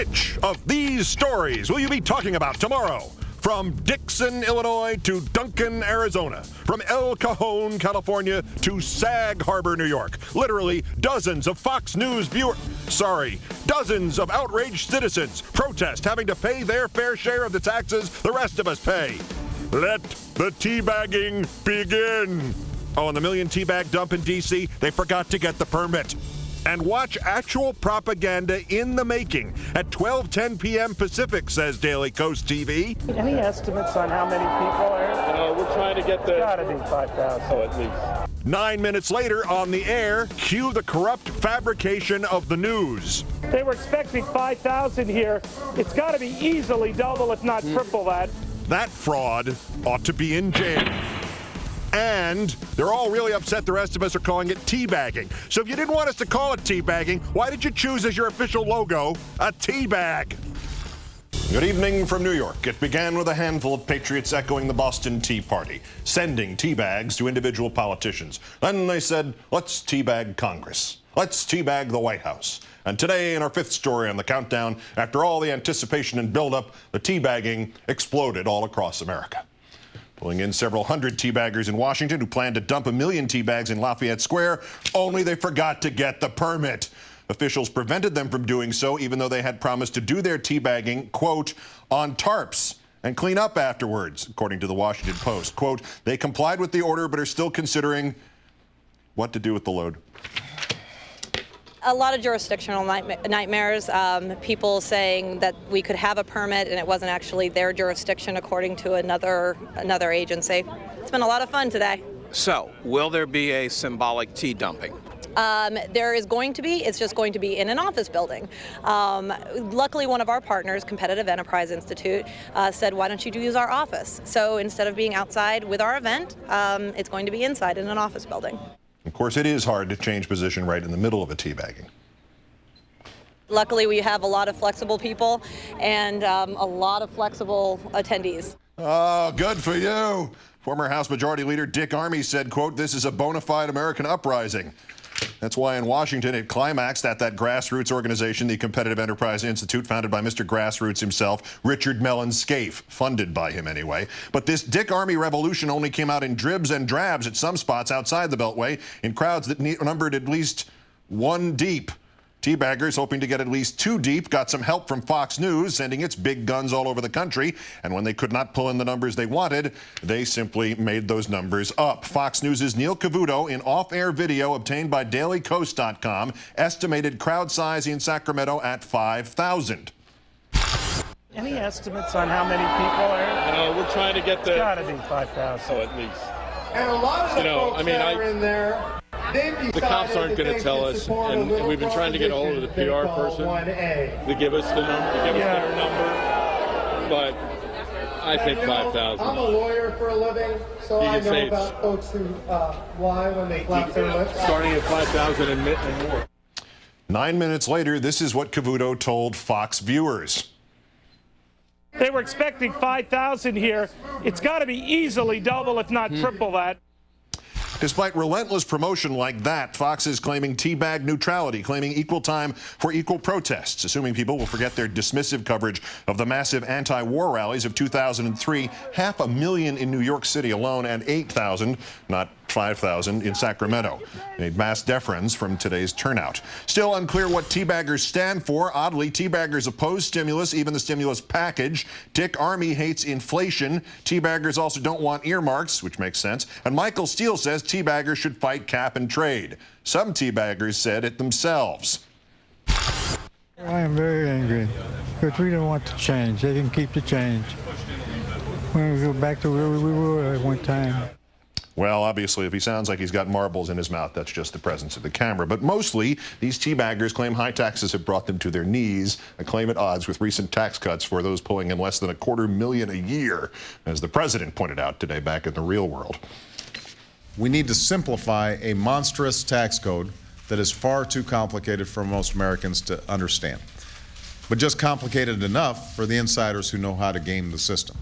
Which of these stories will you be talking about tomorrow? From Dixon, Illinois to Duncan, Arizona. From El Cajon, California to Sag Harbor, New York. Literally dozens of Fox News dozens of outraged citizens protest having to pay their fair share of the taxes the rest of us pay. Let the teabagging begin. Oh, and the million teabag dump in D.C., they forgot to get the permit. And watch actual propaganda in the making at 12:10 p.m. Pacific, says Daily Coast TV. Any estimates on how many people are? We're trying to get the... It's gotta be 5,000. Oh, at least. 9 minutes later, on the air, cue the corrupt fabrication of the news. They were expecting 5,000 here. It's gotta be easily double, if not triple that. That fraud ought to be in jail. And they're all really upset the rest of us are calling it teabagging. So if you didn't want us to call it teabagging, why did you choose as your official logo a teabag? Good evening from New York. It began with a handful of patriots echoing the Boston Tea Party, sending teabags to individual politicians. Then they said, let's teabag Congress. Let's teabag the White House. And today, in our fifth story on the countdown, after all the anticipation and buildup, the teabagging exploded all across America. Pulling in several hundred teabaggers in Washington who planned to dump 1 million teabags in Lafayette Square, only they forgot to get the permit. Officials prevented them from doing so, even though they had promised to do their teabagging, quote, on tarps and clean up afterwards, according to the Washington Post. Quote, they complied with the order but are still considering what to do with the load. A lot of jurisdictional nightmares, people saying that we could have a permit and it wasn't actually their jurisdiction according to another agency. It's been a lot of fun today. So, will there be a symbolic tea dumping? There is going to be. It's just going to be in an office building. Luckily, one of our partners, Competitive Enterprise Institute, said, why don't you use our office? So instead of being outside with our event, it's going to be inside in an office building. Of course, it is hard to change position right in the middle of a teabagging. Luckily, we have a lot of flexible people and a lot of flexible attendees. Oh, good for you. Former House Majority Leader Dick Armey said, quote, this is a bona fide American uprising. That's why in Washington it climaxed at that grassroots organization, the Competitive Enterprise Institute, founded by Mr. Grassroots himself, Richard Mellon Scaife, funded by him anyway. But this Dick Armey revolution only came out in dribs and drabs at some spots outside the Beltway in crowds that numbered at least 1 deep. Teabaggers, hoping to get at least 2 deep, got some help from Fox News, sending its big guns all over the country. And when they could not pull in the numbers they wanted, they simply made those numbers up. Fox News' Neil Cavuto, in off-air video obtained by dailycoast.com, estimated crowd size in Sacramento at 5,000. Any estimates on how many people are? We're trying to get the... It's gotta be 5,000. Oh, at least. And a lot of the folks that are in there, the cops aren't going to tell us, and we've been trying to get a hold of the PR person to give us the number, their number, but I think 5,000. I'm a lawyer for a living, so I know about folks who lie when they flap their lips. Starting at 5,000 and more. 9 minutes later, this is what Cavuto told Fox viewers. They were expecting 5,000 here. It's gotta be easily double, if not triple that. Despite relentless promotion like that, Fox is claiming teabag neutrality, claiming equal time for equal protests, assuming people will forget their dismissive coverage of the massive anti-war rallies of 2003, 500,000 in New York City alone, and 8,000, not 5,000, in Sacramento. A mass deference from today's turnout. Still unclear what teabaggers stand for. Oddly, teabaggers oppose stimulus, even the stimulus package. Dick Armey hates inflation. Teabaggers also don't want earmarks, which makes sense. And Michael Steele says teabaggers should fight cap and trade. Some teabaggers said it themselves. I am very angry because we don't want to change. They can keep the change. We're going to go back to where we were at one time. Well, obviously, if he sounds like he's got marbles in his mouth, that's just the presence of the camera. But mostly, these teabaggers claim high taxes have brought them to their knees, a claim at odds with recent tax cuts for those pulling in less than $250,000 a year, as the president pointed out today back in the real world. We need to simplify a monstrous tax code that is far too complicated for most Americans to understand, but just complicated enough for the insiders who know how to game the system.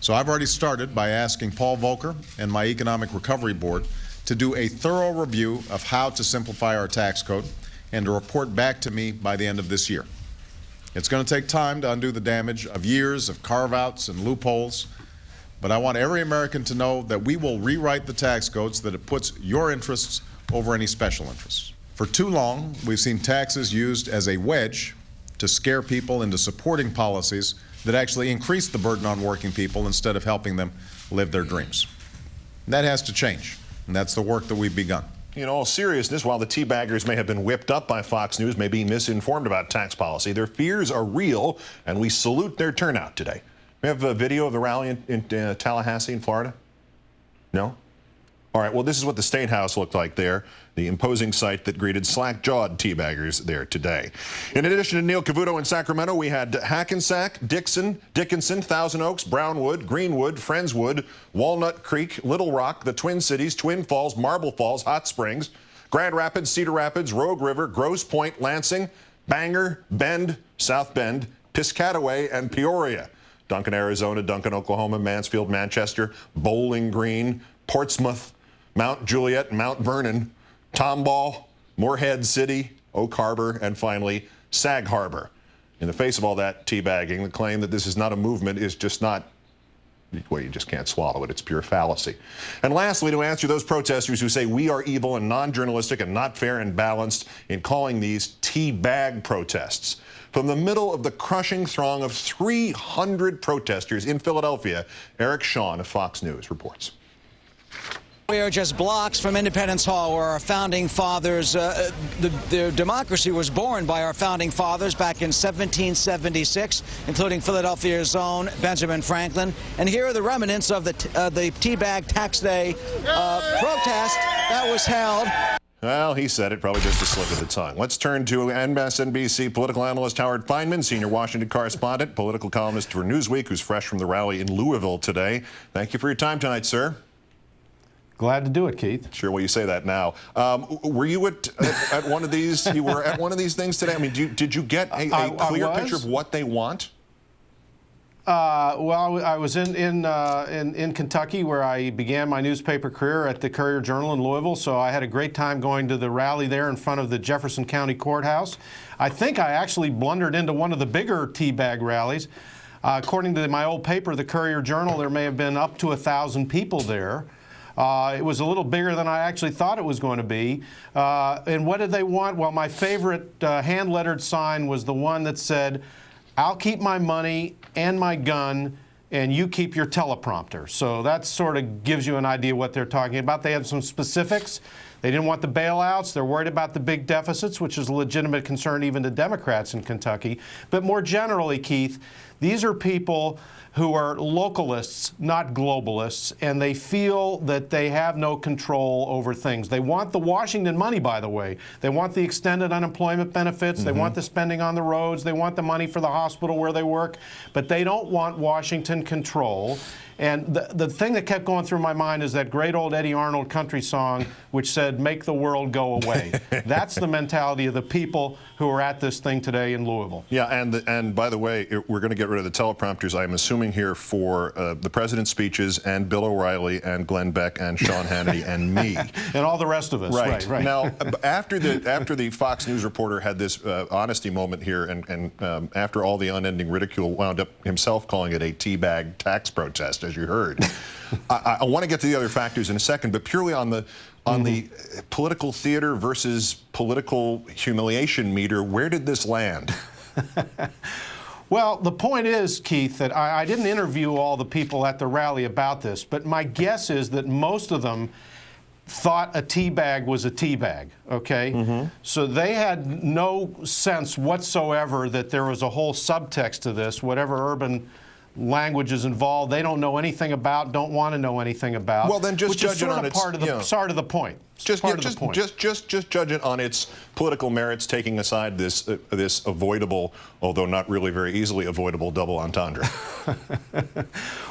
So I've already started by asking Paul Volcker and my Economic Recovery Board to do a thorough review of how to simplify our tax code and to report back to me by the end of this year. It's going to take time to undo the damage of years of carve-outs and loopholes, but I want every American to know that we will rewrite the tax code so that it puts your interests over any special interests. For too long, we've seen taxes used as a wedge to scare people into supporting policies that actually increase the burden on working people instead of helping them live their dreams. That has to change, and that's the work that we've begun. In all seriousness, while the Teabaggers may have been whipped up by Fox News, may be misinformed about tax policy, their fears are real, and we salute their turnout today. We have a video of the rally in Tallahassee in Florida? No? All right, well, this is what the State House looked like there, the imposing sight that greeted slack-jawed Teabaggers there today. In addition to Neil Cavuto in Sacramento, we had Hackensack, Dickinson, Thousand Oaks, Brownwood, Greenwood, Friendswood, Walnut Creek, Little Rock, the Twin Cities, Twin Falls, Marble Falls, Hot Springs, Grand Rapids, Cedar Rapids, Rogue River, Grosse Pointe, Lansing, Bangor, Bend, South Bend, Piscataway, and Peoria. Duncan, Arizona, Duncan, Oklahoma, Mansfield, Manchester, Bowling Green, Portsmouth, Mount Juliet, Mount Vernon, Tomball, Morehead City, Oak Harbor, and finally, Sag Harbor. In the face of all that teabagging, the claim that this is not a movement is just not, well, you just can't swallow it. It's pure fallacy. And lastly, to answer those protesters who say we are evil and non-journalistic and not fair and balanced in calling these teabag protests. From the middle of the crushing throng of 300 protesters in Philadelphia, Eric Shawn of Fox News reports. We are just blocks from Independence Hall, where our founding fathers, the democracy was born by our founding fathers back in 1776, including Philadelphia's own Benjamin Franklin. And here are the remnants of the Teabag Tax Day protest that was held. Well, he said it, probably just a slip of the tongue. Let's turn to MSNBC political analyst Howard Feynman, senior Washington correspondent, political columnist for Newsweek, who's fresh from the rally in Louisville today. Thank you for your time tonight, sir. Glad to do it, Keith. Sure, well, you say that now. Were you at one of these? You were at one of these things today? I mean, did you get a clear picture of what they want? Well, I was in Kentucky, where I began my newspaper career at the Courier-Journal in Louisville, so I had a great time going to the rally there in front of the Jefferson County Courthouse. I think I actually blundered into one of the bigger teabag rallies. According to my old paper, the Courier-Journal, there may have been up to 1,000 people there. It was a little bigger than I actually thought it was going to be. And what did they want? Well, my favorite hand-lettered sign was the one that said, "I'll keep my money and my gun, and you keep your teleprompter." So that sort of gives you an idea what they're talking about. They had some specifics. They didn't want the bailouts. They're worried about the big deficits, which is a legitimate concern even to Democrats in Kentucky. But more generally, Keith, these are people who are localists, not globalists, and they feel that they have no control over things. They want the Washington money, by the way. They want the extended unemployment benefits. They want the spending on the roads. They want the money for the hospital where they work. But they don't want Washington control. And the thing that kept going through my mind is that great old Eddie Arnold country song, which said, "Make the world go away." That's the mentality of the people who are at this thing today in Louisville. Yeah, and by the way, we're going to get rid of the teleprompters, I'm assuming, here for the president's speeches and Bill O'Reilly and Glenn Beck and Sean Hannity and me. And all the rest of us. Right. Right. Now, after the Fox News reporter had this honesty moment here, and after all the unending ridicule, wound up himself calling it a teabag tax protest, as you heard. I want to get to the other factors in a second, but purely on the political theater versus political humiliation meter, where did this land? Well, the point is, Keith, that I didn't interview all the people at the rally about this, but my guess is that most of them thought a teabag was a teabag, okay? So they had no sense whatsoever that there was a whole subtext to this, whatever urban language is involved, they don't know anything about, don't want to know anything about. Well, then just judge it on its part of the point. Just judge it on its political merits, taking aside this avoidable, although not really very easily avoidable, double entendre.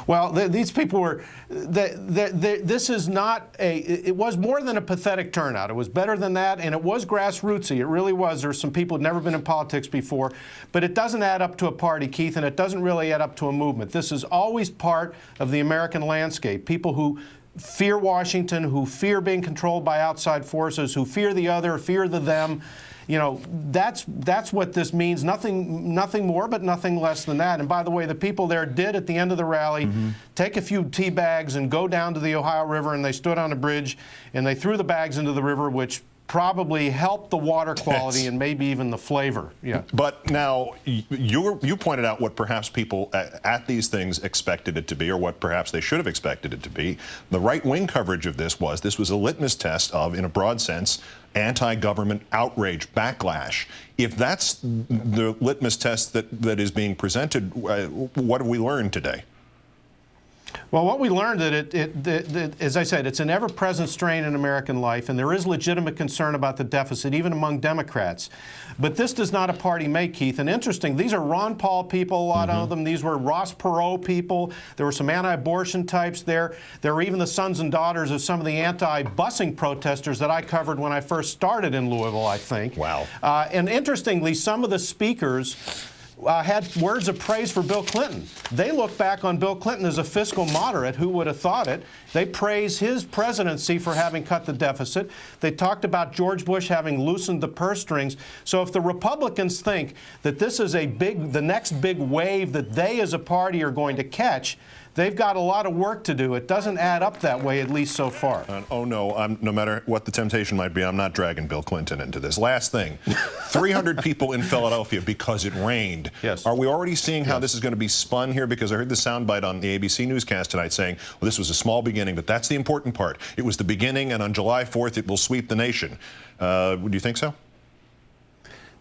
Well, these people were. This is not a. It was more than a pathetic turnout. It was better than that, and it was grassrootsy. It really was. There's some people who'd never been in politics before, but it doesn't add up to a party, Keith, and it doesn't really add up to a movement. This is always part of the American landscape. People who fear Washington, who fear being controlled by outside forces, who fear the other, fear the them. You know, that's what this means. Nothing more, but nothing less than that. And by the way, the people there did at the end of the rally take a few tea bags and go down to the Ohio River, and they stood on a bridge and they threw the bags into the river, which probably helped the water quality and maybe even the flavor. Yeah. But now you pointed out what perhaps people at these things expected it to be, or what perhaps they should have expected it to be. The right-wing coverage of this was a litmus test of, in a broad sense, anti-government outrage, backlash. If that's the litmus test that is being presented, what have we learned today? Well, what we learned that as I said, it's an ever-present strain in American life, and there is legitimate concern about the deficit, even among Democrats. But this does not a party make, Keith. And interesting, these are Ron Paul people, a lot of them. These were Ross Perot people. There were some anti-abortion types there. There were even the sons and daughters of some of the anti-busing protesters that I covered when I first started in Louisville, I think. Wow. And interestingly, some of the speakers had words of praise for Bill Clinton. They look back on Bill Clinton as a fiscal moderate. Who would have thought it? They praise his presidency for having cut the deficit. They talked about George Bush having loosened the purse strings. So if the Republicans think that this is the next big wave that they as a party are going to catch, they've got a lot of work to do. It doesn't add up that way, at least so far. Oh, no. No matter what the temptation might be, I'm not dragging Bill Clinton into this. Last thing, 300 people in Philadelphia because it rained. Yes. Are we already seeing how this is going to be spun here? Because I heard the soundbite on the ABC newscast tonight saying, well, this was a small beginning, but that's the important part. It was the beginning, and on July 4th, it will sweep the nation. Do you think so?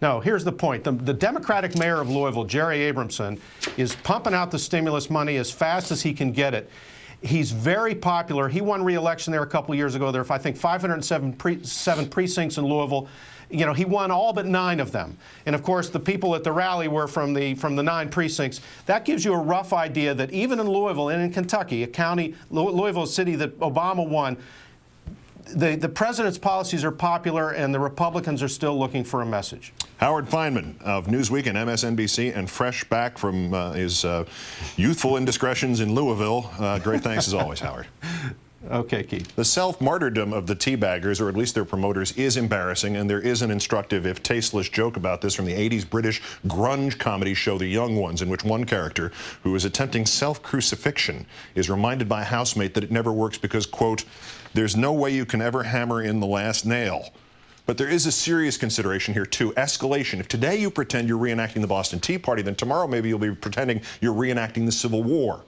No, here's the point. The Democratic mayor of Louisville, Jerry Abramson, is pumping out the stimulus money as fast as he can get it. He's very popular. He won re-election there a couple of years ago. There are, I think, 507 precincts in Louisville. You know, he won all but 9 of them. And of course, the people at the rally were from the 9 precincts. That gives you a rough idea that even in Louisville and in Kentucky, a county, Louisville, a city that Obama won, the president's policies are popular, and the Republicans are still looking for a message. Howard Fineman of Newsweek and MSNBC, and fresh back from his youthful indiscretions in Louisville. Great thanks as always, Howard. Okay, Keith. The self-martyrdom of the Teabaggers, or at least their promoters, is embarrassing, and there is an instructive, if tasteless, joke about this from the 80s British grunge comedy show The Young Ones, in which one character, who is attempting self-crucifixion, is reminded by a housemate that it never works because, quote, there's no way you can ever hammer in the last nail. But there is a serious consideration here, too. Escalation. If today you pretend you're reenacting the Boston Tea Party, then tomorrow maybe you'll be pretending you're reenacting the Civil War.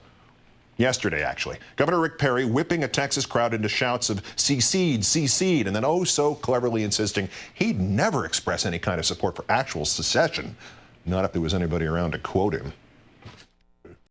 Yesterday, actually. Governor Rick Perry whipping a Texas crowd into shouts of secede, secede, and then oh so cleverly insisting he'd never express any kind of support for actual secession, not if there was anybody around to quote him.